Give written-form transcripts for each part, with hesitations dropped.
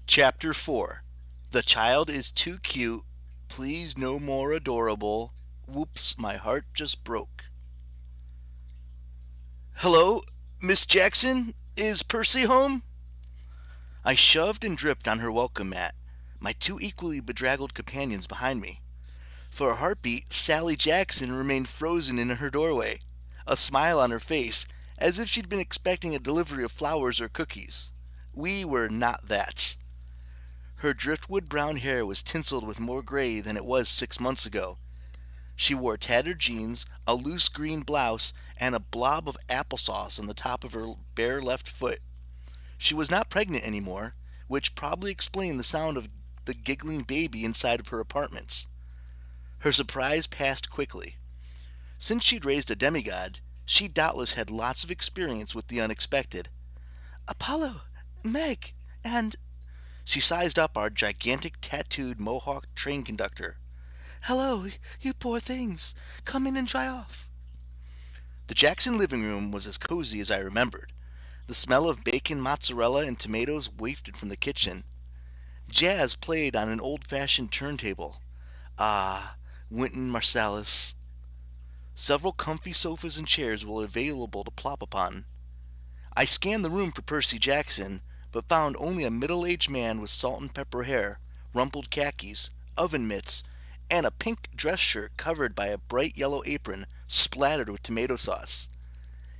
Chapter 4. The child is too cute. Please no more adorable. Whoops, my heart just broke. Hello, Miss Jackson? Is Percy home? I shoved and dripped on her welcome mat, my two equally bedraggled companions behind me. For a heartbeat, Sally Jackson remained frozen in her doorway, a smile on her face, as if she'd been expecting a delivery of flowers or cookies. We were not that. Her driftwood brown hair was tinseled with more gray than it was 6 months ago. She wore tattered jeans, a loose green blouse, and a blob of applesauce on the top of her bare left foot. She was not pregnant anymore, which probably explained the sound of the giggling baby inside of her apartments. Her surprise passed quickly. Since she'd raised a demigod, she doubtless had lots of experience with the unexpected. Apollo, Meg, and she sized up our gigantic tattooed Mohawk train conductor. Hello, you poor things. Come in and dry off. The Jackson living room was as cozy as I remembered. The smell of bacon, mozzarella, and tomatoes wafted from the kitchen. Jazz played on an old-fashioned turntable. Ah, Wynton Marsalis. Several comfy sofas and chairs were available to plop upon. I scanned the room for Percy Jackson, but found only a middle-aged man with salt and pepper hair, rumpled khakis, oven mitts, and a pink dress shirt covered by a bright yellow apron splattered with tomato sauce.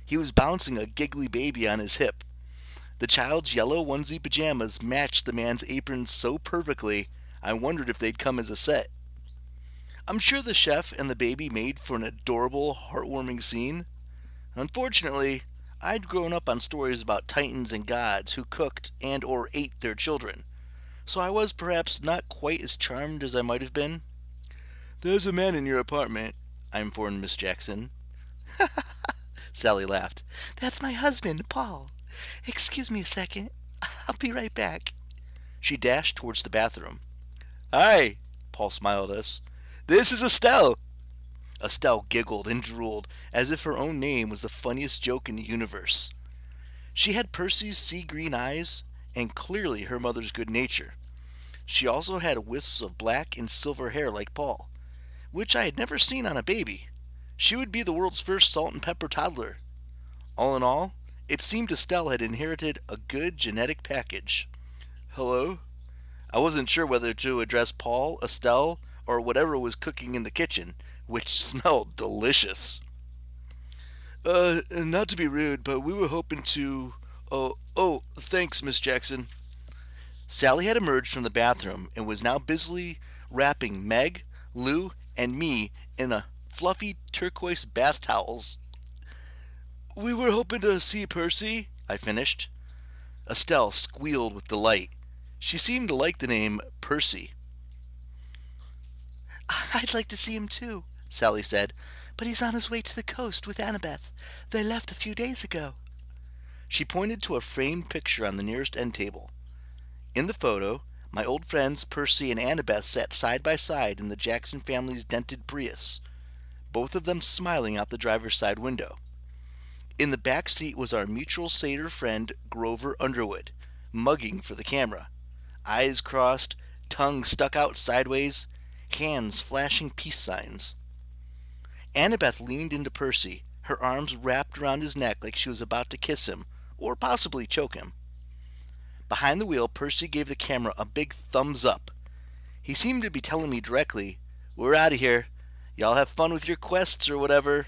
He was bouncing a giggly baby on his hip. The child's yellow onesie pajamas matched the man's apron so perfectly, I wondered if they'd come as a set. I'm sure the chef and the baby made for an adorable, heartwarming scene. Unfortunately, I'd grown up on stories about titans and gods who cooked and or ate their children, so I was perhaps not quite as charmed as I might have been. There's a man in your apartment, I informed Miss Jackson. Sally laughed. That's my husband, Paul. Excuse me a second. I'll be right back. She dashed towards the bathroom. Hi, Paul smiled at us. This is Estelle. Estelle giggled and drooled as if her own name was the funniest joke in the universe. She had Percy's sea-green eyes and clearly her mother's good nature. She also had wisps of black and silver hair like Paul, which I had never seen on a baby. She would be the world's first salt and pepper toddler. All in all, it seemed Estelle had inherited a good genetic package. Hello? I wasn't sure whether to address Paul, Estelle, or whatever was cooking in the kitchen, which smelled delicious. Not to be rude, but we were hoping to... Thanks, Miss Jackson. Sally had emerged from the bathroom and was now busily wrapping Meg, Lou, and me in a fluffy turquoise bath towels. We were hoping to see Percy, I finished. Estelle squealed with delight. She seemed to like the name Percy. I'd like to see him too, Sally said, but he's on his way to the coast with Annabeth. They left a few days ago. She pointed to a framed picture on the nearest end table. In the photo, my old friends Percy and Annabeth sat side by side in the Jackson family's dented Prius, both of them smiling out the driver's side window. In the back seat was our mutual satyr friend Grover Underwood, mugging for the camera, eyes crossed, tongue stuck out sideways, hands flashing peace signs. Annabeth leaned into Percy, her arms wrapped around his neck like she was about to kiss him, or possibly choke him. Behind the wheel, Percy gave the camera a big thumbs up. He seemed to be telling me directly, "We're out of here. Y'all have fun with your quests or whatever."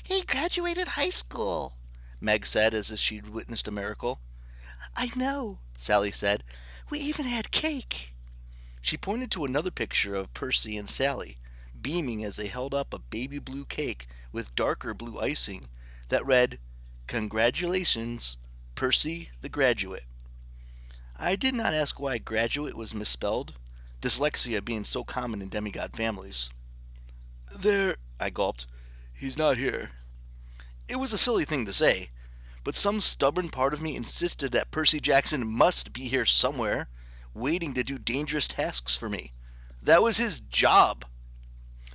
He graduated high school, Meg said as if she'd witnessed a miracle. I know, Sally said. We even had cake. She pointed to another picture of Percy and Sally, beaming as they held up a baby blue cake with darker blue icing that read, Congratulations, Percy the Graduate. I did not ask why graduate was misspelled, dyslexia being so common in demigod families. There, I gulped. He's not here. It was a silly thing to say, but some stubborn part of me insisted that Percy Jackson must be here somewhere, waiting to do dangerous tasks for me. That was his job.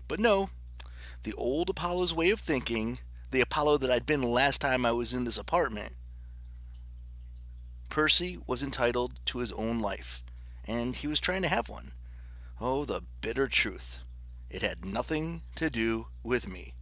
But no, the old Apollo's way of thinking, the Apollo that I'd been the last time I was in this apartment, Percy was entitled to his own life, and he was trying to have one. Oh, the bitter truth. It had nothing to do with me.